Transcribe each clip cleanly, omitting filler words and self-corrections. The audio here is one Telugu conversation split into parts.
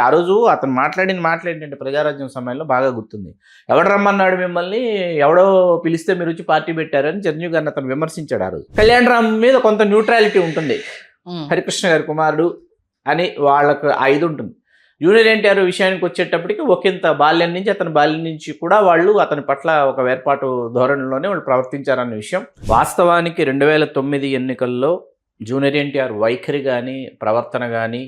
ఆ రోజు అతను మాట్లాడిన ప్రజారాజ్యం సమయంలో బాగా గుర్తుంది. ఎవడు రమ్మన్నాడు మిమ్మల్ని, ఎవడో పిలిస్తే మీరు వచ్చి పార్టీ పెట్టారని చిరంజీవి గారిని అతను విమర్శించాడు ఆ రోజు. కళ్యాణ్ రామ్ మీద కొంత న్యూట్రాలిటీ ఉంటుంది, హరికృష్ణ గారి కుమారుడు అని వాళ్ళకు ఆ ఇది ఉంటుంది. జూనియర్ ఎన్టీఆర్ విషయానికి వచ్చేటప్పటికి ఒకంత అతని బాల్యం నుంచి కూడా వాళ్ళు అతని పట్ల ఒక వేర్పాటు ధోరణిలోనే వాళ్ళు ప్రవర్తించారన్న విషయం వాస్తవానికి 2009 ఎన్నికల్లో జూనియర్ ఎన్టీఆర్ వైఖరి కానీ ప్రవర్తన కానీ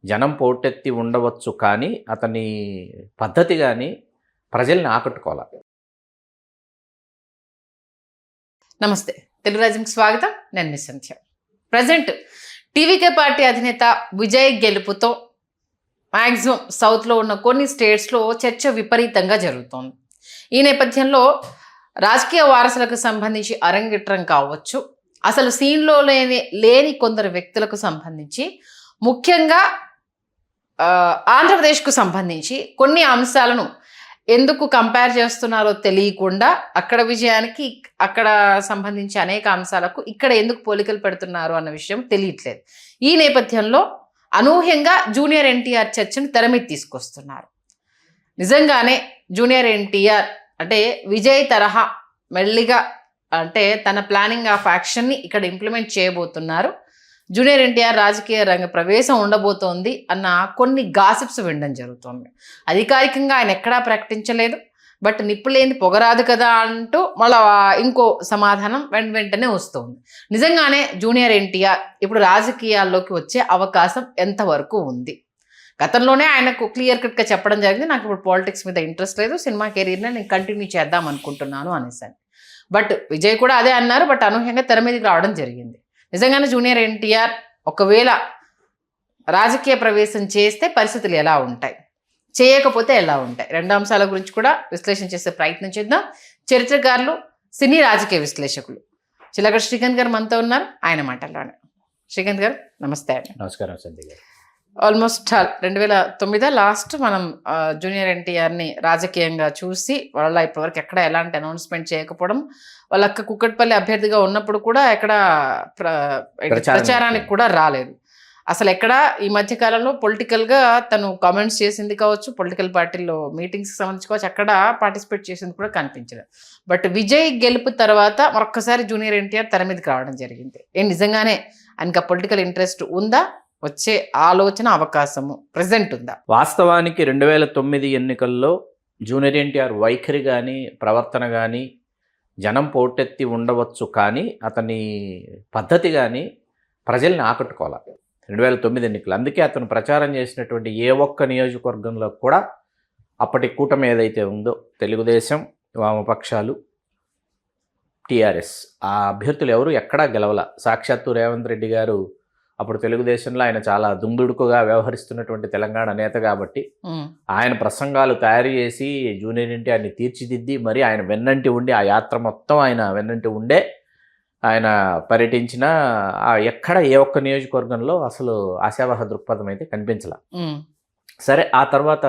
జనం పోటెత్తి ఉండవచ్చు, కానీ అతని పద్ధతి కానీ ప్రజల్ని ఆకట్టుకోవాలి. నమస్తే, తెలుగు రాజ్యంకి స్వాగతం. నేను మిస్ సంధ్య. ప్రజెంట్ టీవీకే పార్టీ అధినేత విజయ్ గెలుపుతో మ్యాక్సిమం సౌత్లో ఉన్న కొన్ని స్టేట్స్లో చర్చ విపరీతంగా జరుగుతోంది. ఈ నేపథ్యంలో రాజకీయ వారసులకు సంబంధించి అరంగేట్రం కావచ్చు, అసలు సీన్లో లేని కొందరు వ్యక్తులకు సంబంధించి, ముఖ్యంగా ఆంధ్రప్రదేశ్కు సంబంధించి కొన్ని అంశాలను ఎందుకు కంపేర్ చేస్తున్నారో తెలియకుండా అక్కడ విజయానికి అక్కడ సంబంధించి అనేక అంశాలకు ఇక్కడ ఎందుకు పోలికలు పెడుతున్నారు అన్న విషయం తెలియట్లేదు. ఈ నేపథ్యంలో అనూహ్యంగా జూనియర్ ఎన్టీఆర్ చర్చను తెరమీద తీసుకొస్తున్నారు. నిజంగానే జూనియర్ ఎన్టీఆర్ అంటే విజయ్ తరహా మెల్లిగా అంటే తన ప్లానింగ్ ఆఫ్ యాక్షన్ని ఇక్కడ ఇంప్లిమెంట్ చేయబోతున్నారు. జూనియర్ ఎన్టీఆర్ రాజకీయ రంగ ప్రవేశం ఉండబోతోంది అన్న కొన్ని గాసిప్స్ వినడం జరుగుతుంది. అధికారికంగా ఆయన ఎక్కడా ప్రకటించలేదు, బట్ నిప్పులేంది పొగరాదు కదా అంటూ మళ్ళీ ఇంకో సమాధానం వెంటనే వస్తుంది. నిజంగానే జూనియర్ ఎన్టీఆర్ ఇప్పుడు రాజకీయాల్లోకి వచ్చే అవకాశం ఎంతవరకు ఉంది? గతంలోనే ఆయనకు క్లియర్ కట్గా చెప్పడం జరిగింది, నాకు ఇప్పుడు పాలిటిక్స్ మీద ఇంట్రెస్ట్ లేదు, సినిమా కెరీర్ని నేను కంటిన్యూ చేద్దాం అనుకుంటున్నాను అనేసాను. బట్ విజయ్ కూడా అదే అన్నారు, బట్ అనూహ్యంగా తెర మీదకి రావడం జరిగింది. నిజంగానే జూనియర్ ఎన్టీఆర్ ఒకవేళ రాజకీయ ప్రవేశం చేస్తే పరిస్థితులు ఎలా ఉంటాయి, చేయకపోతే ఎలా ఉంటాయి, రెండు అంశాల గురించి కూడా విశ్లేషణ చేసే ప్రయత్నం చేద్దాం. చరిత్రకారులు, సినీ రాజకీయ విశ్లేషకులు చిలకడ శ్రీకాంత్ గారు మనతో ఉన్నారు, ఆయన మాటల్లోనే. శ్రీకాంత్ గారు నమస్తే. నమస్కారం సంధ్య గారు. ఆల్మోస్ట్ 2009 లాస్ట్ మనం జూనియర్ ఎన్టీఆర్ని రాజకీయంగా చూసి వాళ్ళ ఇప్పటివరకు ఎక్కడ ఎలాంటి అనౌన్స్మెంట్ చేయకపోవడం, వాళ్ళ అక్క కుక్కట్పల్లి అభ్యర్థిగా ఉన్నప్పుడు కూడా ఎక్కడ ప్రచారానికి కూడా రాలేదు. అసలు ఎక్కడ ఈ మధ్యకాలంలో పొలిటికల్గా తను కామెంట్స్ చేసింది కావచ్చు, పొలిటికల్ పార్టీల్లో మీటింగ్స్కి సంబంధించి కావచ్చు, అక్కడ పార్టిసిపేట్ చేసింది కూడా కనిపించలేదు. బట్ విజయ్ గెలుపు తర్వాత మరొక్కసారి జూనియర్ ఎన్టీఆర్ తెర మీదకి రావడం జరిగింది. నిజంగానే ఆయనకి పొలిటికల్ ఇంట్రెస్ట్ ఉందా, వచ్చే ఆలోచన అవకాశము ప్రెజెంట్ ఉందా? వాస్తవానికి 2009 ఎన్నికల్లో జూనియర్ ఎన్టీఆర్ వైఖరి కానీ ప్రవర్తన కానీ జనం పోటెత్తి ఉండవచ్చు, కానీ అతని పద్ధతి కానీ ప్రజల్ని ఆకట్టుకోవాలి 2009 ఎన్నికలు. అందుకే అతను ప్రచారం చేసినటువంటి ఏ ఒక్క నియోజకవర్గంలో కూడా అప్పటి కూటమి ఏదైతే ఉందో తెలుగుదేశం, వామపక్షాలు, టీఆర్ఎస్, ఆ అభ్యర్థులు ఎవరు ఎక్కడా గెలవల. సాక్షాత్తు రేవంత్ రెడ్డి గారు అప్పుడు తెలుగుదేశంలో ఆయన చాలా దుందుడుకుగా వ్యవహరిస్తున్నటువంటి తెలంగాణ నేత కాబట్టి ఆయన ప్రసంగాలు తయారు చేసి జూనియర్ ఎన్టీఆర్ని తీర్చిదిద్ది మరి ఆయన వెన్నంటి ఉండి ఆ యాత్ర మొత్తం ఆయన వెన్నంటి ఉండే ఆయన పర్యటించిన ఎక్కడ ఏ ఒక్క నియోజకవర్గంలో అసలు ఆశావహ దృక్పథం అయితే కనిపించాల. సరే, ఆ తర్వాత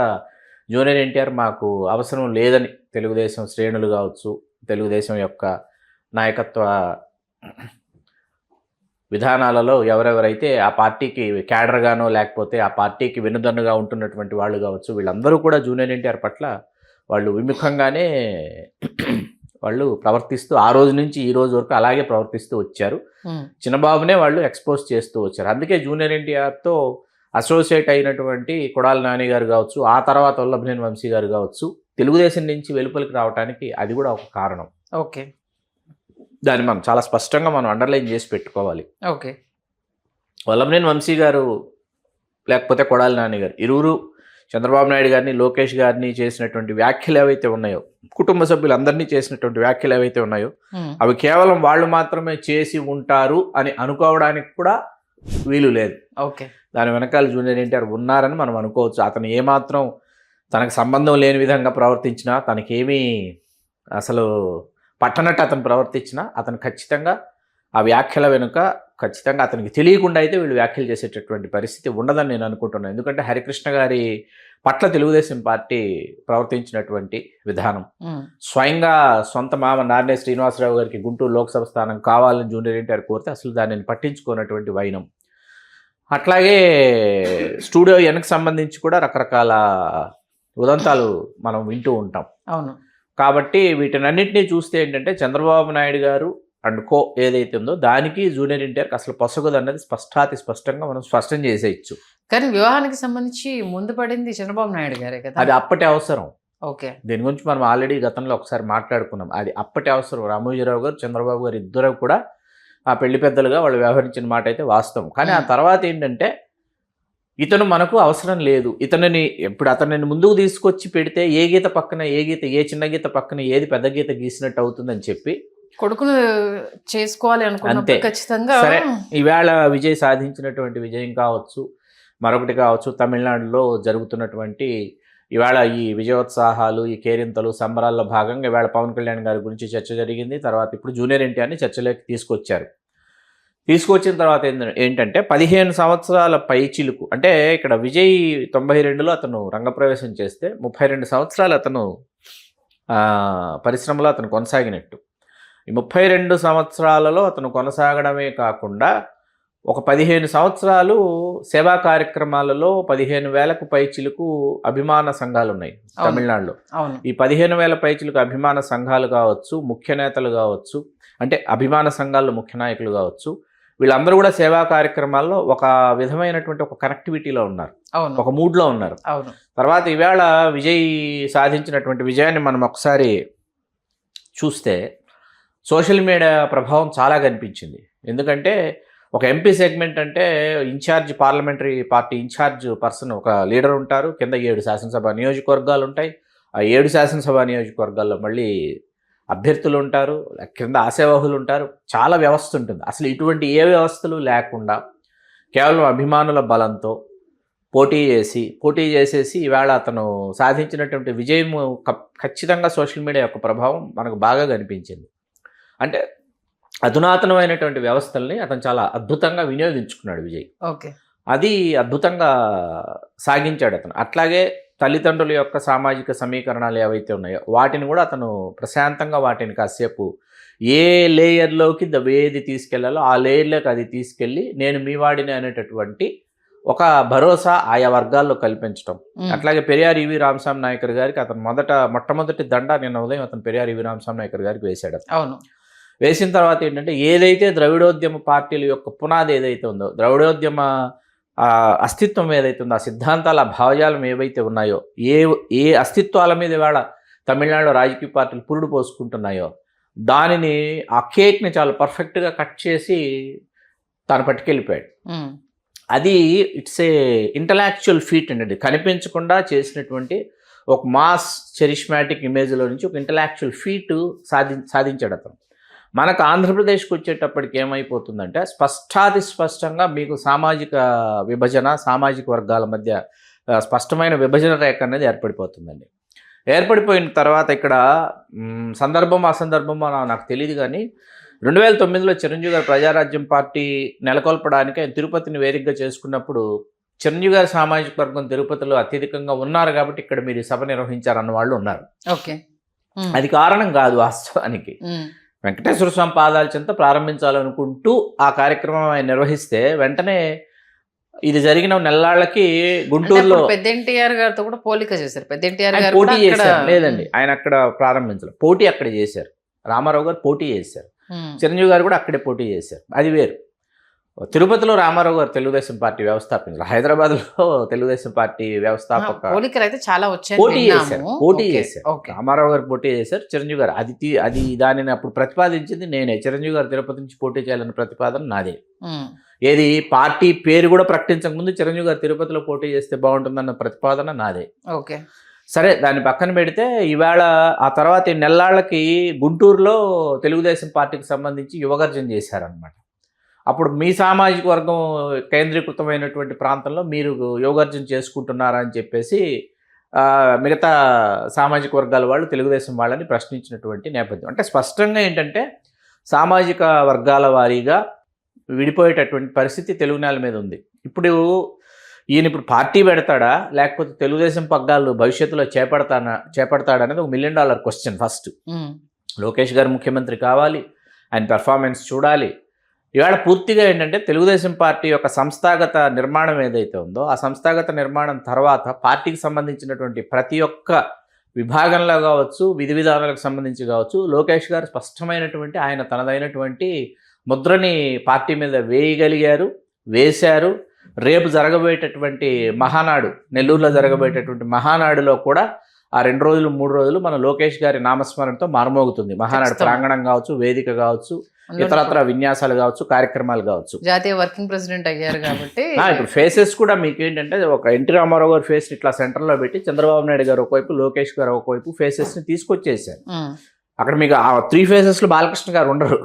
జూనియర్ ఎన్టీఆర్ మాకు అవసరం లేదని తెలుగుదేశం శ్రేణులు కావచ్చు, తెలుగుదేశం యొక్క నాయకత్వ విధానాలలో ఎవరెవరైతే ఆ పార్టీకి క్యాడర్గానో లేకపోతే ఆ పార్టీకి వెన్నుదన్నుగా ఉంటున్నటువంటి వాళ్ళు కావచ్చు, వీళ్ళందరూ కూడా జూనియర్ ఎన్టీఆర్ పట్ల వాళ్ళు విముఖంగానే వాళ్ళు ప్రవర్తిస్తూ ఆ రోజు నుంచి ఈ రోజు వరకు అలాగే ప్రవర్తిస్తూ వచ్చారు. చిన్నబాబునే వాళ్ళు ఎక్స్పోజ్ చేస్తూ వచ్చారు. అందుకే జూనియర్ ఎన్టీఆర్తో అసోసియేట్ అయినటువంటి కొడాలి నాని గారు కావచ్చు, ఆ తర్వాత వల్లభనేని వంశీ గారు కావచ్చు, తెలుగుదేశం నుంచి వెలుపలికి రావడానికి అది కూడా ఒక కారణం. ఓకే, దాన్ని మనం చాలా స్పష్టంగా మనం అండర్లైన్ చేసి పెట్టుకోవాలి. ఓకే, వల్లభనేని వంశీ గారు లేకపోతే కొడాలి నాని గారు ఇరువురు చంద్రబాబు నాయుడు గారిని, లోకేష్ గారిని చేసినటువంటి వ్యాఖ్యలు ఏవైతే ఉన్నాయో, కుటుంబ సభ్యులందరినీ చేసినటువంటి వ్యాఖ్యలు ఏవైతే ఉన్నాయో అవి కేవలం వాళ్ళు మాత్రమే చేసి ఉంటారు అని అనుకోవడానికి కూడా వీలు లేదు. ఓకే, దాని వెనకాల జూనియర్ ఎన్టీఆర్ ఉన్నారని మనం అనుకోవచ్చు. అతను ఏమాత్రం తనకు సంబంధం లేని విధంగా ప్రవర్తించినా, తనకేమీ అసలు పట్టనట్టు అతను ప్రవర్తించినా అతను ఖచ్చితంగా ఆ వ్యాఖ్యల వెనుక ఖచ్చితంగా అతనికి తెలియకుండా అయితే వీళ్ళు వ్యాఖ్యలు చేసేటటువంటి పరిస్థితి ఉండదని నేను అనుకుంటున్నాను. ఎందుకంటే హరికృష్ణ గారి పట్ల తెలుగుదేశం పార్టీ ప్రవర్తించినటువంటి విధానం, స్వయంగా సొంత మామ నార్నే శ్రీనివాసరావు గారికి గుంటూరు లోక్సభ స్థానం కావాలని జూనియర్ ఎన్టీఆర్ కోరితే అసలు దానిని పట్టించుకున్నటువంటి వైనం, అట్లాగే స్టూడియో వెనక్కి సంబంధించి కూడా రకరకాల ఉదంతాలు మనం వింటూ ఉంటాం. అవును. కాబట్టి వీటినన్నింటినీ చూస్తే ఏంటంటే చంద్రబాబు నాయుడు గారు అండ్ కో ఏదైతే ఉందో దానికి జూనియర్ ఎన్టీఆర్కి అసలు పొసగదు అన్నది స్పష్టంగా మనం స్పష్టం చేసేయచ్చు. కానీ వివాహానికి సంబంధించి ముందు పడింది చంద్రబాబు నాయుడు గారే కదా. అది అప్పటి అవసరం. ఓకే. దీని గురించి మనం ఆల్రెడీ గతంలో ఒకసారి మాట్లాడుకున్నాం. అది అప్పటి అవసరం. రామోజీరావు గారు, చంద్రబాబు గారు ఇద్దరు కూడా ఆ పెళ్లి పెద్దలుగా వాళ్ళు వ్యవహరించిన మాట అయితే వాస్తవం. కానీ ఆ తర్వాత ఏంటంటే ఇతను మనకు అవసరం లేదు, ఇప్పుడు అతనిని ముందుకు తీసుకొచ్చి పెడితే ఏ గీత పక్కన ఏ చిన్న గీత పక్కన ఏది పెద్ద గీత గీసినట్టు అవుతుందని చెప్పి కొడుకును చేసుకోవాలి అనుకున్నప్పుడు ఖచ్చితంగా సరే ఈవేళ విజయ్ సాధించినటువంటి విజయం కావచ్చు, మరొకటి కావచ్చు, తమిళనాడులో జరుగుతున్నటువంటి ఇవాళ ఈ విజయోత్సాహాలు, ఈ కేరింతలు, సంబరాల్లో భాగంగా ఇవాళ పవన్ కళ్యాణ్ గారి గురించి చర్చ జరిగింది. తర్వాత ఇప్పుడు జూనియర్ ఎన్టీఆర్ని చర్చలోకి తీసుకొచ్చిన తర్వాత ఏంటంటే 15 సంవత్సరాల పైచిలుకు, అంటే ఇక్కడ విజయ్ 92లో అతను రంగప్రవేశం చేస్తే 32 సంవత్సరాలు అతను పరిశ్రమలో అతను కొనసాగినట్టు. ఈ 32 సంవత్సరాలలో అతను కొనసాగడమే కాకుండా ఒక 15 సంవత్సరాలు సేవా కార్యక్రమాలలో 15,000కు పైచిలుకు అభిమాన సంఘాలు ఉన్నాయి తమిళనాడులో. ఈ 15,000 పైచిలుకు అభిమాన సంఘాలు కావచ్చు, ముఖ్య నేతలు కావచ్చు, అంటే అభిమాన సంఘాల్లో ముఖ్య నాయకులు కావచ్చు, వీళ్ళందరూ కూడా సేవా కార్యక్రమాల్లో ఒక విధమైనటువంటి ఒక కనెక్టివిటీలో ఉన్నారు, ఒక మూడ్లో ఉన్నారు. తర్వాత ఈవేళ విజయ్ సాధించినటువంటి విజయాన్ని మనం ఒకసారి చూస్తే సోషల్ మీడియా ప్రభావం చాలా కనిపించింది. ఎందుకంటే ఒక ఎంపీ సెగ్మెంట్ అంటే పార్లమెంటరీ పార్టీ ఇన్ఛార్జ్ పర్సన్ ఒక లీడర్ ఉంటారు, కింద 7 శాసనసభ నియోజకవర్గాలు ఉంటాయి. ఆ 7 శాసనసభ నియోజకవర్గాల్లో మళ్ళీ అభ్యర్థులు ఉంటారు, కింద ఆశావాహులు ఉంటారు, చాలా వ్యవస్థ ఉంటుంది. అసలు ఇటువంటి ఏ వ్యవస్థలు లేకుండా కేవలం అభిమానుల బలంతో పోటీ చేసేసి ఈవేళ అతను సాధించినటువంటి విజయం ఖచ్చితంగా సోషల్ మీడియా యొక్క ప్రభావం మనకు బాగా కనిపించింది. అంటే అధునాతనమైనటువంటి వ్యవస్థల్ని అతను చాలా అద్భుతంగా వినియోగించుకున్నాడు విజయ్. అది అద్భుతంగా సాగించాడు అతను. అట్లాగే తల్లిదండ్రుల యొక్క సామాజిక సమీకరణాలు ఏవైతే ఉన్నాయో వాటిని కూడా అతను ప్రశాంతంగా వాటిని కాసేపు ఏ లేయర్లోకి ఏది తీసుకెళ్లాలో ఆ లేయర్లోకి అది తీసుకెళ్ళి నేను మీ వాడిని అనేటటువంటి ఒక భరోసా ఆయా వర్గాల్లో కల్పించడం. అట్లాగే పెరియార్ ఈవి రామస్వామి నాయకర్ గారికి అతను మొట్టమొదటి దండ నిన్న ఉదయం అతను పెరియార్ ఈవి రామస్వామి నాయకర్ గారికి వేశాడు. వేసిన తర్వాత ఏంటంటే ఏదైతే ద్రవిడోద్యమ పార్టీల యొక్క పునాది ఏదైతే ఉందో, ద్రవిడోద్యమ అస్తిత్వం ఏదైతే ఉందో, ఆ సిద్ధాంతాల భావజాలం ఏవైతే ఉన్నాయో, ఏ అస్తిత్వాల మీద ఇవాళ తమిళనాడు రాజకీయ పార్టీలు పురుడు పోసుకుంటున్నాయో దానిని ఆ కేక్ని చాలా పర్ఫెక్ట్గా కట్ చేసి తాను పట్టుకెళ్ళిపోయాడు. అది ఇట్స్ ఏ ఇంటలెక్చువల్ ఫీట్ అండి. కనిపించకుండా చేసినటువంటి ఒక మాస్ చెరిష్మాటిక్ ఇమేజ్లో నుంచి ఒక ఇంటలెక్చువల్ ఫీట్ సాధించాడు అతను. మనకు ఆంధ్రప్రదేశ్కి వచ్చేటప్పటికి ఏమైపోతుందంటే స్పష్టంగా మీకు సామాజిక విభజన, సామాజిక వర్గాల మధ్య స్పష్టమైన విభజన రేఖ అనేది ఏర్పడిపోతుందండి. ఏర్పడిపోయిన తర్వాత ఇక్కడ అసందర్భమో నాకు తెలియదు, కానీ 2009లో చిరంజీవి గారు ప్రజారాజ్యం పార్టీ నెలకొల్పడానికి ఆయన తిరుపతిని వేదికగా చేసుకున్నప్పుడు చిరంజీవి గారి సామాజిక వర్గం తిరుపతిలో అత్యధికంగా ఉన్నారు కాబట్టి ఇక్కడ మీరు సభ నిర్వహించారన్న వాళ్ళు ఉన్నారు. అది కారణం కాదు. వాస్తవానికి వెంకటేశ్వర స్వామి పాదాల చెంత ప్రారంభించాలనుకుంటూ ఆ కార్యక్రమం ఆయన నిర్వహిస్తే వెంటనే ఇది జరిగిన నెల్లాళ్ళకి గుంటూరులో పెద్ద ఎన్టీఆర్ గారితో కూడా పోలిక చేశారు. పెద్ద ఎన్టీఆర్ గారు పోటీ చేశారు. లేదండి, ఆయన అక్కడ ప్రారంభించలేదు, పోటీ అక్కడ చేశారు. రామారావు గారు పోటీ చేశారు, చిరంజీవి గారు కూడా అక్కడే పోటీ చేశారు. అది వేరు. తిరుపతిలో రామారావు గారు తెలుగుదేశం పార్టీ వ్యవస్థాపించారు, హైదరాబాద్లో తెలుగుదేశం పార్టీ వ్యవస్థాపక పోటీ చేశారు. రామారావు గారు పోటీ చేశారు, చిరంజీవి గారు అది దానిని అప్పుడు ప్రతిపాదించింది నేనే. చిరంజీవి గారు తిరుపతి నుంచి పోటీ చేయాలన్న ప్రతిపాదన నాదే. ఏది పార్టీ పేరు కూడా ప్రకటించక ముందు చిరంజీవి గారు తిరుపతిలో పోటీ చేస్తే బాగుంటుందన్న ప్రతిపాదన నాదే. సరే, దాన్ని పక్కన పెడితే ఈవేళ ఆ తర్వాత ఈ నెల్లాళ్ళకి గుంటూరులో తెలుగుదేశం పార్టీకి సంబంధించి యువగర్జన చేశారనమాట. అప్పుడు మీ సామాజిక వర్గం కేంద్రీకృతమైనటువంటి ప్రాంతంలో మీరు యువగర్జన చేసుకుంటున్నారా అని చెప్పేసి మిగతా సామాజిక వర్గాల వాళ్ళు తెలుగుదేశం వాళ్ళని ప్రశ్నించినటువంటి నేపథ్యం. అంటే స్పష్టంగా ఏంటంటే సామాజిక వర్గాల వారీగా విడిపోయేటటువంటి పరిస్థితి తెలుగు నేల మీద ఉంది. ఇప్పుడు ఈయన పార్టీ పెడతాడా లేకపోతే తెలుగుదేశం పగ్గాలు భవిష్యత్తులో చేపడతాడా అనేది ఒక $1 మిలియన్ క్వశ్చన్. ఫస్ట్ లోకేష్ గారు ముఖ్యమంత్రి కావాలి, ఆయన పెర్ఫార్మెన్స్ చూడాలి, ఇవాళ పూర్తిగా ఏంటంటే తెలుగుదేశం పార్టీ యొక్క సంస్థాగత నిర్మాణం ఏదైతే ఉందో ఆ సంస్థాగత నిర్మాణం తర్వాత పార్టీకి సంబంధించినటువంటి ప్రతి ఒక్క విభాగంలో కావచ్చు, విధి విధానాలకు సంబంధించి కావచ్చు, లోకేష్ గారు స్పష్టమైనటువంటి ఆయన తనదైనటువంటి ముద్రని పార్టీ మీద వేయగలిగారు, వేశారు. రేపు జరగబోయేటటువంటి మహానాడు, నెల్లూరులో జరగబోయేటటువంటి మహానాడులో కూడా ఆ 2 రోజులు 3 రోజులు మన లోకేష్ గారి నామస్మరణతో మారుమోగుతుంది. మహానాడు ప్రాంగణం కావచ్చు, వేదిక కావచ్చు, ఇతరత్ర విన్యాసాలు కావచ్చు, కార్యక్రమాలు కావచ్చు. జాతీయ వర్కింగ్ ప్రెసిడెంట్ అయ్యారు కాబట్టి ఇప్పుడు ఫేసెస్ కూడా మీకు ఏంటంటే ఒక ఎన్టీ రామారావు గారు ఫేస్ ఇట్లా సెంటర్లో పెట్టి చంద్రబాబు నాయుడు గారు ఒకవైపు, లోకేష్ గారు ఒకవైపు ఫేసెస్ ని తీసుకొచ్చేసారు. అక్కడ మీకు ఆ 3 ఫేసెస్ లో బాలకృష్ణ గారు ఉండరు.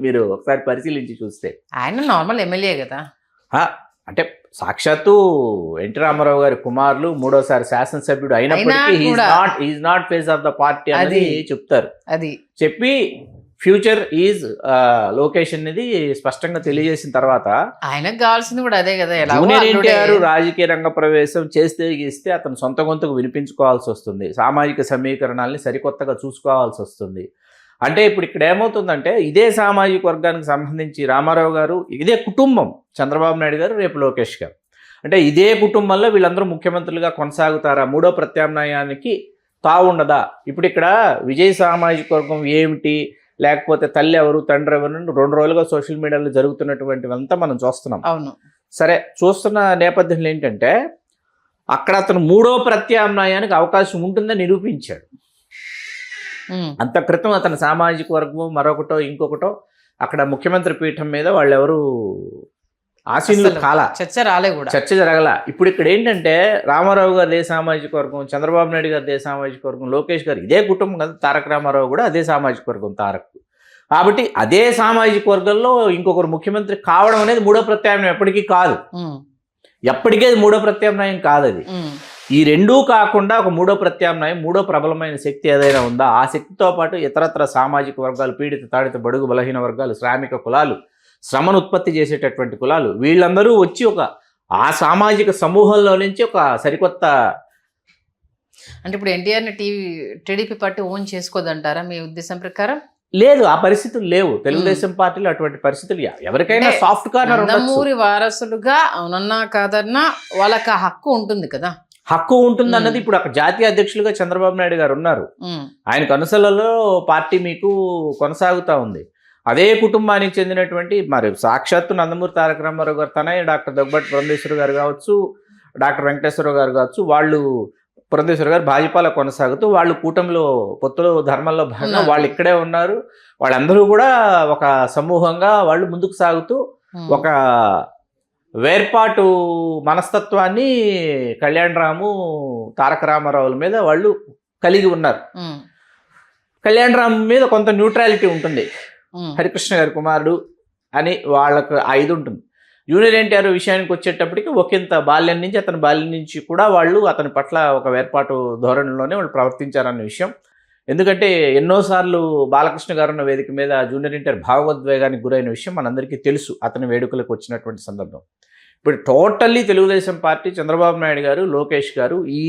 మీరు ఒకసారి పరిశీలించి చూస్తే ఆయన నార్మల్ ఎమ్మెల్యే కదా. అంటే సాక్షాత్తు ఎన్టీ రామారావు గారి కుమారులు, 3వసారి శాసనసభ్యుడు అయినప్పటికీ is not face of the party అనేది చెప్తారు. అది చెప్పి ఫ్యూచర్ ఈజ్ లోకేష్ అనేది స్పష్టంగా తెలియజేసిన తర్వాత ఆయనకు కావాల్సింది కూడా అదే కదా. జూనియర్ ఎన్టీఆర్ రాజకీయ రంగ ప్రవేశం చేస్తే గీస్తే అతను సొంత గొంతుకు వినిపించుకోవాల్సి వస్తుంది, సామాజిక సమీకరణాలని సరికొత్తగా చూసుకోవాల్సి వస్తుంది. అంటే ఇప్పుడు ఇక్కడ ఏమవుతుందంటే ఇదే సామాజిక వర్గానికి సంబంధించి రామారావు గారు, ఇదే కుటుంబం చంద్రబాబు నాయుడు గారు, రేపు లోకేష్ గారు, అంటే ఇదే కుటుంబంలో వీళ్ళందరూ ముఖ్యమంత్రులుగా కొనసాగుతారా? మూడో ప్రత్యామ్నాయానికి తావుండదా? ఇప్పుడు ఇక్కడ విజయ్ సామాజిక వర్గం ఏమిటి, లేకపోతే తల్లి ఎవరు, తండ్రి ఎవరు, 2 రోజులుగా సోషల్ మీడియాలో జరుగుతున్నటువంటివంతా మనం చూస్తున్నాం. అవును, సరే. చూస్తున్న నేపథ్యంలో ఏంటంటే అక్కడ అతను మూడో ప్రత్యామ్నాయానికి అవకాశం ఉంటుందని నిరూపించాడు. అంత క్రితం అతని సామాజిక వర్గం మరొకటో ఇంకొకటో అక్కడ ముఖ్యమంత్రి పీఠం మీద వాళ్ళెవరు ఆశీనులు కాలా, చర్చ జరగల. ఇప్పుడు ఇక్కడ ఏంటంటే రామారావు గారు అదే సామాజిక వర్గం, చంద్రబాబు నాయుడు గారు అదే సామాజిక వర్గం, లోకేష్ గారు ఇదే కుటుంబం కదా, తారక రామారావు కూడా అదే సామాజిక వర్గం తారక్. కాబట్టి అదే సామాజిక వర్గంలో ఇంకొకరు ముఖ్యమంత్రి కావడం అనేది మూడో ప్రత్యామ్నాయం ఎప్పటికీ కాదు. ఎప్పటికీ అది మూడో ప్రత్యామ్నాయం కాదు. అది ఈ రెండూ కాకుండా ఒక మూడో ప్రత్యామ్నాయం, మూడో ప్రబలమైన శక్తి ఏదైనా ఉందా, ఆ శక్తితో పాటు ఇతరత్ర సామాజిక వర్గాలు, పీడిత తాడిత బడుగు బలహీన వర్గాలు, శ్రామిక కులాలు, శ్రమను ఉత్పత్తి చేసేటటువంటి కులాలు, వీళ్ళందరూ వచ్చి ఒక ఆ సామాజిక సమూహంలో నుంచి ఒక సరికొత్త, అంటే ఇప్పుడు ఎన్టీఆర్ని టీడీపీ పార్టీ ఓన్ చేసుకోదంటారా మీ ఉద్దేశం ప్రకారం? లేదు, ఆ పరిస్థితులు లేవు తెలుగుదేశం పార్టీలో. అటువంటి పరిస్థితులు ఎవరికైనా సాఫ్ట్ కార్నర్ ఉండొచ్చు. నందమూరి వారసులుగా అవునన్నా కాదన్నా వాళ్ళకి ఆ హక్కు ఉంటుంది కదా. హక్కు ఉంటుంది అన్నది ఇప్పుడు అక్కడ జాతీయ అధ్యక్షులుగా చంద్రబాబు నాయుడు గారు ఉన్నారు. ఆయనకు అనుసరణలో పార్టీ మీకు కొనసాగుతూ ఉంది. అదే కుటుంబానికి చెందినటువంటి మరి సాక్షాత్తు నందమూరి తారక రామారావు గారు తనయ్య డాక్టర్ దగ్గుబాటి పురంధేశ్వరి గారు కావచ్చు, డాక్టర్ వెంకటేశ్వరరావు గారు కావచ్చు, వాళ్ళు పురంధేశ్వరి గారు భాజపాలో కొనసాగుతూ వాళ్ళు కూటమిలో పొత్తులో ధర్మంలో భాగంగా వాళ్ళు ఇక్కడే ఉన్నారు. వాళ్ళందరూ కూడా ఒక సమూహంగా వాళ్ళు ముందుకు సాగుతూ ఒక వేర్పాటు మనస్తత్వాన్ని కళ్యాణ్ రాము, తారక రామారావుల మీద వాళ్ళు కలిగి ఉన్నారు. కళ్యాణ్ రామ్ మీద కొంత న్యూట్రాలిటీ ఉంటుంది, హరికృష్ణ గారి కుమారుడు అని వాళ్ళకు ఆ ఇది ఉంటుంది. జూనియర్ ఎన్టీఆర్ విషయానికి వచ్చేటప్పటికి ఒకంత బాల్యం నుంచి, అతని బాల్యం నుంచి కూడా వాళ్ళు అతని పట్ల ఒక వేర్పాటు ధోరణిలోనే వాళ్ళు ప్రవర్తించారన్న విషయం. ఎందుకంటే ఎన్నోసార్లు బాలకృష్ణ గారు ఉన్న వేదిక మీద జూనియర్ ఎన్టీఆర్ భావోద్వేగానికి గురైన విషయం మనందరికీ తెలుసు, అతని వేడుకలకు వచ్చినటువంటి సందర్భం. ఇప్పుడు టోటల్లీ తెలుగుదేశం పార్టీ, చంద్రబాబు నాయుడు గారు, లోకేష్ గారు ఈ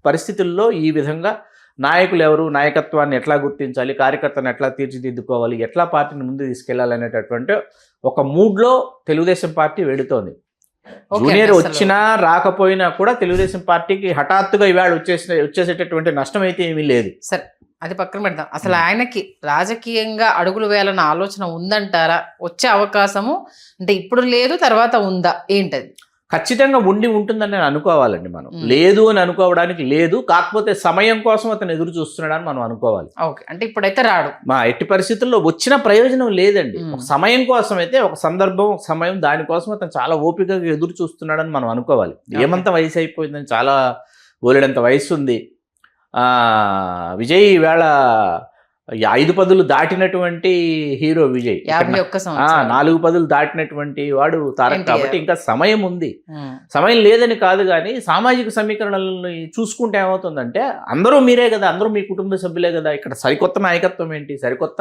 పరిస్థితుల్లో ఈ విధంగా నాయకులు ఎవరు, నాయకత్వాన్ని ఎట్లా గుర్తించాలి, కార్యకర్తను ఎట్లా తీర్చిదిద్దుకోవాలి, ఎట్లా పార్టీని ముందు తీసుకెళ్లాలి అనేటటువంటి ఒక మూడ్లో తెలుగుదేశం పార్టీ వెడుతోంది. జూనియర్ వచ్చినా రాకపోయినా కూడా తెలుగుదేశం పార్టీకి హఠాత్తుగా ఇవాళ వచ్చేసేటటువంటి నష్టం అయితే ఏమీ లేదు. సరే, అది పక్కన పెడదాం. అసలు ఆయనకి రాజకీయంగా అడుగులు వేయాలన్న ఆలోచన ఉందంటారా? వచ్చే అవకాశము అంటే ఇప్పుడు లేదు, తర్వాత ఉందా, ఏంటది? ఖచ్చితంగా ఉంటుందని నేను అనుకోవాలండి. మనం లేదు అని అనుకోవడానికి లేదు, కాకపోతే సమయం కోసం అతను ఎదురు చూస్తున్నాడని మనం అనుకోవాలి. ఓకే, అంటే ఇప్పుడైతే రాడు, మా ఎట్టి పరిస్థితుల్లో వచ్చిన ప్రయోజనం లేదండి. ఒక సమయం కోసం అయితే, ఒక సందర్భం, ఒక సమయం, దానికోసం అతను చాలా ఓపికగా ఎదురు చూస్తున్నాడని మనం అనుకోవాలి. ఏమంత వయసు అయిపోయిందని, చాలా బోలెడంత వయసు ఉంది. విజయ్ ఈవేళ 5 పదులు దాటినటువంటి హీరో విజయ్, 4 పదులు దాటినటువంటి వాడు తారక్. కాబట్టి ఇంకా సమయం ఉంది. సమయం లేదని కాదు, కానీ సామాజిక సమీకరణలను చూసుకుంటే ఏమవుతుందంటే అందరూ మీరే కదా, అందరూ మీ కుటుంబ సభ్యులే కదా. ఇక్కడ సరికొత్త నాయకత్వం ఏంటి, సరికొత్త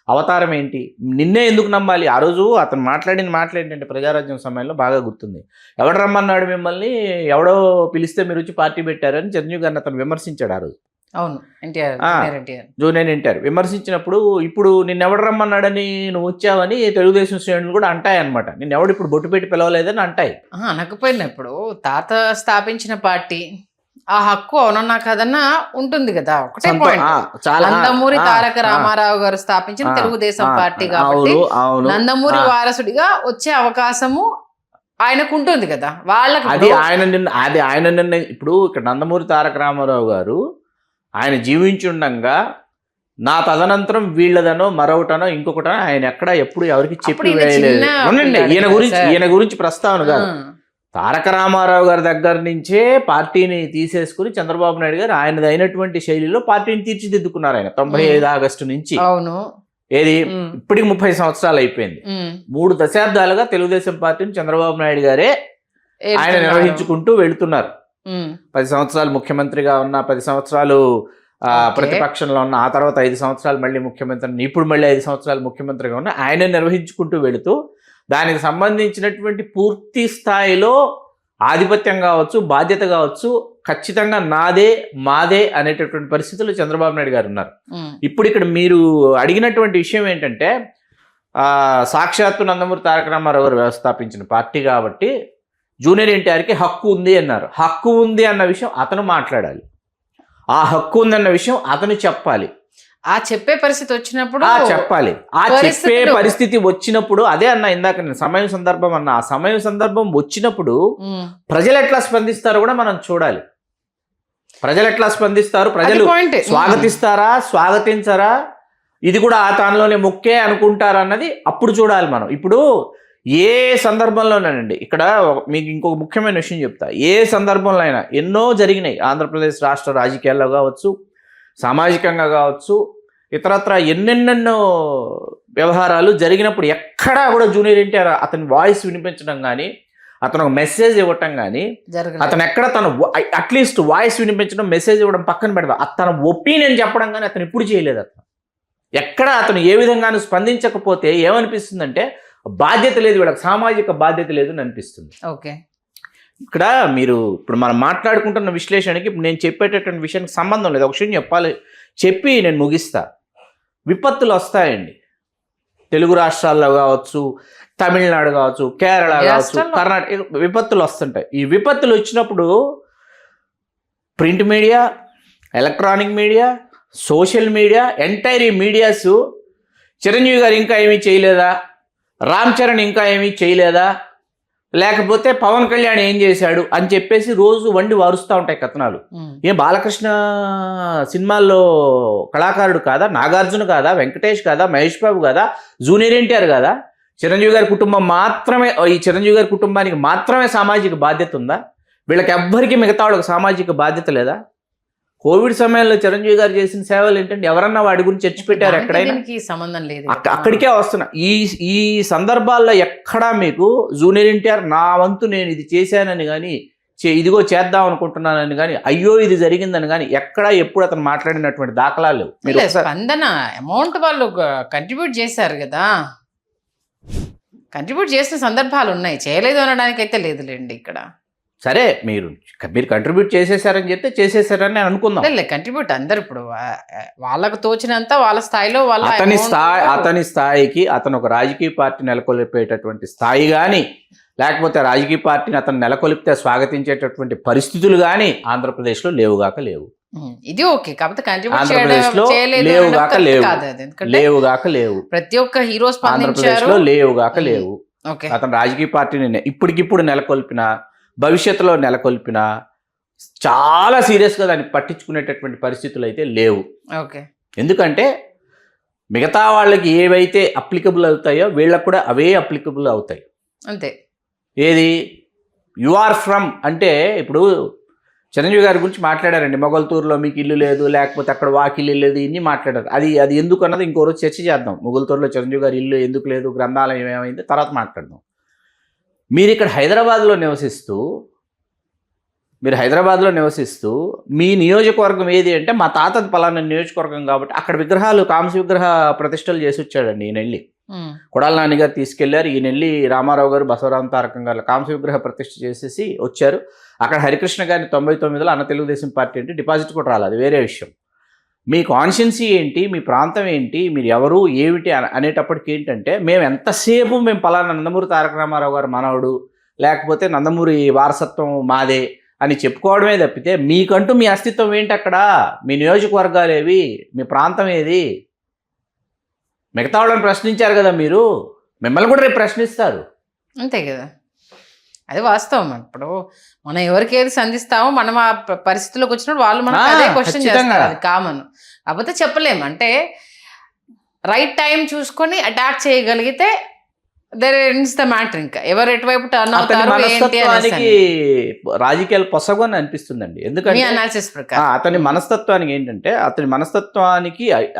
అవతారం ఏంటి, నిన్నే ఎందుకు నమ్మాలి? ఆ రోజు అతను మాట్లాడిన మాట్లాడింటే ప్రజారాజ్యం సమయంలో బాగా గుర్తుంది. ఎవడు రమ్మన్నాడు మిమ్మల్ని, ఎవడో పిలిస్తే మీరు వచ్చి పార్టీ పెట్టారని చిరంజీవి గారిని అతను విమర్శించాడు ఆ రోజు. అవును, ఎన్టీఆర్, ఆ. జూనియర్ ఎన్టీఆర్. జూనియర్ ఎన్టీఆర్ విమర్శించినప్పుడు ఇప్పుడు నిన్నెవడు రమ్మన్నాడని నువ్వు వచ్చావని తెలుగుదేశం శ్రేణులు కూడా అంటాయన్నమాట. నిన్నెవడు ఇప్పుడు బొట్టు పెట్టి పిలవలేదని అంటాయి. అనకపోయినా ఇప్పుడు తాత స్థాపించిన పార్టీ, ఆ హక్కు అవునన్నా కాదన్నా ఉంటుంది కదా. ఒకటే పాయింట్, నందమూరి తారక రామారావు గారు స్థాపించిన తెలుగుదేశం పార్టీ కాబట్టి నందమూరి వారసుడిగా వచ్చే అవకాశము ఆయనకు ఉంటుంది కదా. వాళ్ళకి అది ఆయన నిన్న ఇప్పుడు ఇక్కడ నందమూరి తారక రామారావు గారు ఆయన జీవించుండగా నా తదనంతరం వీళ్ళదనో మరొకటనో ఇంకొకటనో ఆయన ఎక్కడ ఎప్పుడు ఎవరికి చెప్పి వేయలేదు. ఈయన గురించి ప్రస్తావన కాదు. తారక రామారావు గారి దగ్గర నుంచే పార్టీని తీసేసుకుని చంద్రబాబు నాయుడు గారు ఆయనది అయినటువంటి శైలిలో పార్టీని తీర్చిదిద్దుకున్నారు. ఆయన 95 ఆగస్టు నుంచి అవును ఏది ఇప్పటికి 30 సంవత్సరాలు అయిపోయింది. 3 దశాబ్దాలుగా తెలుగుదేశం పార్టీని చంద్రబాబు నాయుడు గారే ఆయన నిర్వహించుకుంటూ వెళ్తున్నారు. 10 సంవత్సరాలు ముఖ్యమంత్రిగా ఉన్న, 10 సంవత్సరాలు ప్రతిపక్షంలో ఉన్న, ఆ తర్వాత 5 సంవత్సరాలు మళ్ళీ ముఖ్యమంత్రి, ఇప్పుడు మళ్ళీ 5 సంవత్సరాలు ముఖ్యమంత్రిగా ఉన్న ఆయన నిర్వహించుకుంటూ వెళుతూ దానికి సంబంధించినటువంటి పూర్తి స్థాయిలో ఆధిపత్యం కావచ్చు, బాధ్యత కావచ్చు, ఖచ్చితంగా నాదే మాదే అనేటటువంటి పరిస్థితుల్లో చంద్రబాబు నాయుడు గారు ఉన్నారు. ఇప్పుడు ఇక్కడ మీరు అడిగినటువంటి విషయం ఏంటంటే సాక్షాత్తు నందమూరి తారక రామారావు గారు వ్యవస్థాపించిన పార్టీ కాబట్టి జూనియర్ ఎన్టీఆర్కి హక్కు ఉంది అన్నారు. హక్కు ఉంది అన్న విషయం అతను మాట్లాడాలి. ఆ హక్కు ఉందన్న విషయం అతను చెప్పాలి. ఆ చెప్పే పరిస్థితి వచ్చినప్పుడు చెప్పాలి. ఆ చెప్పే పరిస్థితి వచ్చినప్పుడు అదే అన్న ఇందాక నేను సమయం సందర్భం అన్న, ఆ సమయం సందర్భం వచ్చినప్పుడు ప్రజలు ఎట్లా స్పందిస్తారో కూడా మనం చూడాలి. ప్రజలు ఎట్లా స్పందిస్తారు, ప్రజలు స్వాగతిస్తారా, స్వాగతించరా, ఇది కూడా ఆ తానులోనే మొక్కే అనుకుంటారా అన్నది అప్పుడు చూడాలి మనం. ఇప్పుడు ఏ సందర్భంలోనేనండి, ఇక్కడ మీకు ఇంకొక ముఖ్యమైన విషయం చెప్తా. ఏ సందర్భంలో అయినా ఎన్నో జరిగినాయి. ఆంధ్రప్రదేశ్ రాష్ట్ర రాజకీయాల్లో కావచ్చు, సామాజికంగా కావచ్చు, ఇతరత్ర ఎన్నెన్నెన్నో వ్యవహారాలు జరిగినప్పుడు ఎక్కడా కూడా జూనియర్ ఎన్టీఆర్ అతని వాయిస్ వినిపించడం కానీ, అతను ఒక మెసేజ్ ఇవ్వటం కానీ, అతను ఎక్కడ తను అట్లీస్ట్ వాయిస్ వినిపించడం, మెసేజ్ ఇవ్వడం పక్కన పెడతా, తన ఒపీనియన్ చెప్పడం కానీ అతను ఎప్పుడు చేయలేదు. అతను ఎక్కడ అతను ఏ విధంగానూ స్పందించకపోతే ఏమనిపిస్తుందంటే బాధ్యత లేదు, వీళ్ళకి సామాజిక బాధ్యత లేదు అని అనిపిస్తుంది. ఓకే, ఇక్కడ మీరు ఇప్పుడు మనం మాట్లాడుకుంటున్న విశ్లేషణకి ఇప్పుడు నేను చెప్పేటటువంటి విషయానికి సంబంధం లేదు. ఒక విషయం చెప్పి నేను ముగిస్తా. విపత్తులు వస్తాయండి. తెలుగు రాష్ట్రాల్లో కావచ్చు, తమిళనాడు కావచ్చు, కేరళ కావచ్చు, కర్ణాటక విపత్తులు వస్తుంటాయి. ఈ విపత్తులు వచ్చినప్పుడు print media, electronic media, social media, entire ఈ మీడియాస్ చిరంజీవి గారు ఇంకా ఏమీ చేయలేదా, రామ్ చరణ్ ఇంకా ఏమీ చేయలేదా, లేకపోతే పవన్ కళ్యాణ్ ఏం చేశాడు అని చెప్పేసి రోజు వండి వారుస్తూ ఉంటాయి కథనాలు. ఏం బాలకృష్ణ సినిమాల్లో కళాకారుడు కాదా, నాగార్జున కాదా, వెంకటేష్ కాదా, మహేష్ బాబు కాదా, జూనియర్ ఎన్టీఆర్ కాదా? చిరంజీవి గారి కుటుంబం మాత్రమే, ఈ చిరంజీవి గారి కుటుంబానికి మాత్రమే సామాజిక బాధ్యత ఉందా? వీళ్ళకి ఎవ్వరికి మిగతా వాళ్ళకి సామాజిక బాధ్యత లేదా? కోవిడ్ సమయంలో చిరంజీవి గారు చేసిన సేవలు ఏంటంటే ఎవరన్నా వాడి గురించి చర్చ పెట్టారు? ఎక్కడైనా సంబంధం లేదు. అక్కడికే వస్తున్నా. ఈ సందర్భాల్లో ఎక్కడా మీకు జూనియర్ ఎన్టీఆర్ నా వంతు నేను ఇది చేశానని కానీ, ఇదిగో చేద్దాం అనుకుంటున్నానని కానీ, అయ్యో ఇది జరిగిందని కానీ ఎక్కడా ఎప్పుడు అతను మాట్లాడినటువంటి దాఖలాలు స్పందన అమౌంట్ వాళ్ళు కంట్రిబ్యూట్ చేశారు కదా, కంట్రిబ్యూట్ చేసిన సందర్భాలు ఉన్నాయి, చేయలేదు అనడానికి అయితే లేదులేండి. ఇక్కడ సరే మీరు కంట్రిబ్యూట్ చేసేసారని చెప్తే చేసేసారని నేను అనుకుందాం. కంట్రిబ్యూట్ అందరు ఇప్పుడు వాళ్ళకు తోచినంత వాళ్ళ స్థాయిలో అతని స్థాయికి అతను ఒక రాజకీయ పార్టీ నెలకొల్పేటటువంటి స్థాయి కానీ, లేకపోతే రాజకీయ పార్టీని అతను నెలకొల్పితే స్వాగతించేటటువంటి పరిస్థితులు కానీ ఆంధ్రప్రదేశ్లో లేవుగాక లేవు. ఇది ఓకే, కాకపోతే ఆంధ్రప్రదేశ్లో లేవుగాక లేవు. ప్రతి ఒక్క హీరో ఆంధ్రప్రదేశ్లో లేవుగాక లేవు. అతను రాజకీయ పార్టీని ఇప్పటికిప్పుడు నెలకొల్పిన, భవిష్యత్తులో నెలకొల్పిన చాలా సీరియస్గా దాన్ని పట్టించుకునేటటువంటి పరిస్థితులు అయితే లేవు. ఎందుకంటే మిగతా వాళ్ళకి ఏవైతే అప్లికబుల్ అవుతాయో వీళ్ళకు కూడా అవే అప్లికబుల్ అవుతాయి అంతే. ఏది యు ఆర్ ఫ్రమ్ అంటే ఇప్పుడు చిరంజీవి గారి గురించి మాట్లాడారండి. మొగల్తూరులో మీకు ఇల్లు లేదు, లేకపోతే అక్కడ వాకిల్లు లేదు, ఇన్ని మాట్లాడారు. అది ఎందుకు అన్నది ఇంకో రోజు చర్చ చేద్దాం. మొగల్తూరులో చిరంజీవి గారి ఇల్లు ఎందుకు లేదు, గ్రంథాలయం ఏమైంది తర్వాత మాట్లాడదాం. మీరు ఇక్కడ హైదరాబాద్లో నివసిస్తూ మీ నియోజకవర్గం ఏది అంటే మా తాతది పలానా నియోజకవర్గం కాబట్టి అక్కడ విగ్రహాలు, కాంస్య విగ్రహ ప్రతిష్టలు చేసి వచ్చాడండి. ఈయన వెళ్ళి కొడాల నాని గారు తీసుకెళ్లారు. ఈయన వెళ్ళి రామారావు గారు, బసవరామ తారకం గారు కాంస్య విగ్రహ ప్రతిష్ఠ చేసేసి వచ్చారు. అక్కడ హరికృష్ణ గారిని 99లో అన్న తెలుగుదేశం పార్టీ అంటే డిపాజిట్ కూడా రాలేదు, అది వేరే విషయం. మీ కాన్షియన్సీ ఏంటి, మీ ప్రాంతం ఏంటి, మీరు ఎవరు ఏమిటి అనేటప్పటికి ఏంటంటే మేము పలానా నందమూరి తారక రామారావు గారు మనవడు, లేకపోతే నందమూరి వారసత్వం మాదే అని చెప్పుకోవడమే తప్పితే మీకంటూ మీ అస్తిత్వం ఏంటి అక్కడ, మీ నియోజకవర్గాలు ఏవి, మీ ప్రాంతం ఏది? మిగతా వాళ్ళని ప్రశ్నించారు కదా మీరు, మిమ్మల్ని కూడా రేపు ప్రశ్నిస్తారు. అంతే కదా, అది వాస్తవం. ఇప్పుడు మనం ఎవరికి ఏది సంధిస్తామో మనం ఆ పరిస్థితిలోకి వచ్చినప్పుడు వాళ్ళు మనం అదే క్వశ్చన్ చేస్తారు, అది కామన్. కాకపోతే చెప్పలేము, అంటే రైట్ టైం చూసుకొని అటాక్ చేయగలిగితే దేర్ ఎండ్స్ ద మ్యాటర్. ఇంకా ఎవరు ఎటువైపు టర్న్ అవుతారు ఏంటి మనస్తత్వానికి రాజకీయాలు పొసగని అనిపిస్తుందండి. ఎందుకంటే అనాలిసిస్ ప్రకారం అతని మనస్తత్వానికి ఏంటంటే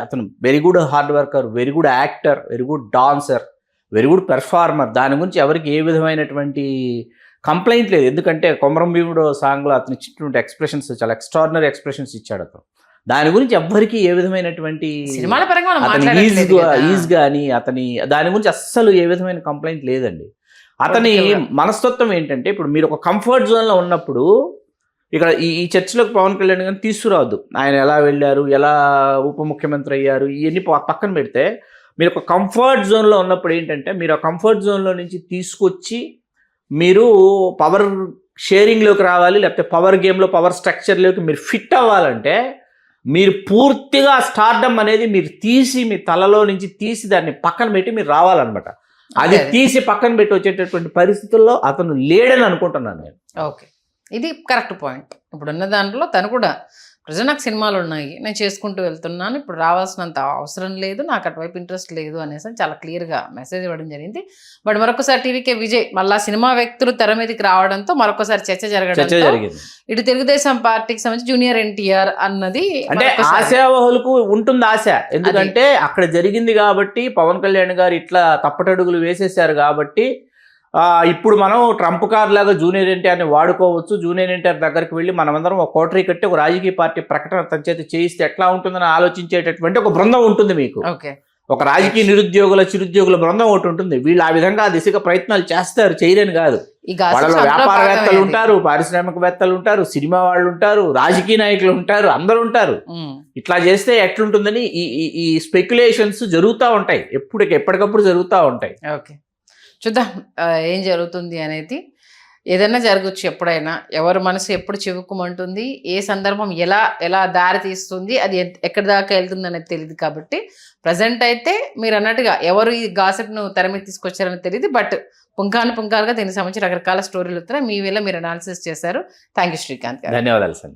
అతను very good hard worker, very good actor, very good dancer, very good performer. దాని గురించి ఎవరికి ఏ విధమైనటువంటి కంప్లైంట్ లేదు. ఎందుకంటే కొమరం భీముడు సాంగ్లో అతను ఇచ్చినటువంటి ఎక్స్ప్రెషన్స్ చాలా ఎక్స్ట్రాడినరీ ఎక్స్ప్రెషన్స్ ఇచ్చాడు అతను. దాని గురించి ఎవ్వరికి ఏ విధమైనటువంటి సినిమాల పరంగా అతని ఈజ్ కానీ అతని దాని గురించి అస్సలు ఏ విధమైన కంప్లైంట్ లేదండి. అతని మనస్తత్వం ఏంటంటే, ఇప్పుడు మీరు ఒక కంఫర్ట్ జోన్లో ఉన్నప్పుడు ఇక్కడ ఈ చర్చలోకి పవన్ కళ్యాణ్ గారిని తీసుకురావద్దు. ఆయన ఎలా వెళ్ళారు, ఎలా ఉప ముఖ్యమంత్రి అయ్యారు, ఇవన్నీ పక్కన పెడితే మీరు ఒక కంఫర్ట్ జోన్లో ఉన్నప్పుడు ఏంటంటే, మీరు ఆ కంఫర్ట్ జోన్లో నుంచి తీసుకొచ్చి మీరు పవర్ షేరింగ్లోకి రావాలి, లేకపోతే పవర్ గేమ్లో పవర్ స్ట్రక్చర్లోకి మీరు ఫిట్ అవ్వాలంటే మీరు పూర్తిగా స్టార్డమ్ అనేది మీరు తీసి మీ తలలో నుంచి తీసి దాన్ని పక్కన పెట్టి మీరు రావాలన్నమాట. అది తీసి పక్కన పెట్టి వచ్చేటటువంటి పరిస్థితుల్లో అతను లేడని అనుకుంటున్నాను నేను. ఓకే, ఇది కరెక్ట్ పాయింట్. ఇప్పుడున్న దాంట్లో తను కూడా ప్రజలు నాకు సినిమాలు ఉన్నాయి, నేను చేసుకుంటూ వెళ్తున్నాను, ఇప్పుడు రావాల్సినంత అవసరం లేదు, నాకు అటువైపు ఇంట్రెస్ట్ లేదు అనేసి చాలా క్లియర్గా మెసేజ్ ఇవ్వడం జరిగింది. బట్ మరొకసారి టీవీకే విజయ్ మళ్ళా సినిమా వ్యక్తులు తెర మీదకి రావడంతో మరొకసారి చర్చ జరగడం, ఇటు తెలుగుదేశం పార్టీకి సంబంధించి జూనియర్ ఎన్టీఆర్ అన్నది అంటే ఆశావహులకు ఉంటుంది ఆశ. ఎందుకంటే అక్కడ జరిగింది కాబట్టి, పవన్ కళ్యాణ్ గారు ఇట్లా తప్పటడుగులు వేసేసారు కాబట్టి ఇప్పుడు మనం ట్రంప్ కార్ లాగా జూనియర్ ఎన్టీఆర్ని వాడుకోవచ్చు. జూనియర్ ఎన్టీఆర్ దగ్గరికి వెళ్ళి మనమందరం ఒక కోటరీ కట్టి ఒక రాజకీయ పార్టీ ప్రకటన తన చేతి చేయిస్తే ఎట్లా ఉంటుందని ఆలోచించేటటువంటి ఒక బృందం ఉంటుంది మీకు. ఒక రాజకీయ చిరుద్యోగుల బృందం ఒకటి ఉంటుంది. వీళ్ళు ఆ విధంగా దిశగా ప్రయత్నాలు చేస్తారు, చేయలేని కాదు. వాళ్ళలో వ్యాపారవేత్తలు ఉంటారు, పారిశ్రామికవేత్తలు ఉంటారు, సినిమా వాళ్ళు ఉంటారు, రాజకీయ నాయకులు ఉంటారు, అందరూ ఉంటారు. ఇట్లా చేస్తే ఎట్లుంటుందని ఈ స్పెక్యులేషన్స్ జరుగుతూ ఉంటాయి, ఎప్పటికప్పుడు జరుగుతూ ఉంటాయి. ఓకే, చూద్దాం ఏం జరుగుతుంది అనేది. ఏదైనా జరగచ్చు ఎప్పుడైనా, ఎవరి మనసు ఎప్పుడు చివుక్కుమంటుంది, ఏ సందర్భం ఎలా దారి తీస్తుంది, అది ఎక్కడి దాకా వెళ్తుంది అనేది తెలియదు. కాబట్టి ప్రజెంట్ అయితే మీరు అన్నట్టుగా ఎవరు ఈ గాసిప్ను తెర మీద తీసుకొచ్చారని తెలియదు. బట్ పుంఖానుగా దీనికి సంబంధించి రకరకాల స్టోరీలు వస్తున్నాయి. మీ వేళ మీరు అనాలిసిస్ చేశారు. థ్యాంక్ యూ శ్రీకాంత్ గారు. ధన్యవాదాలు సార్.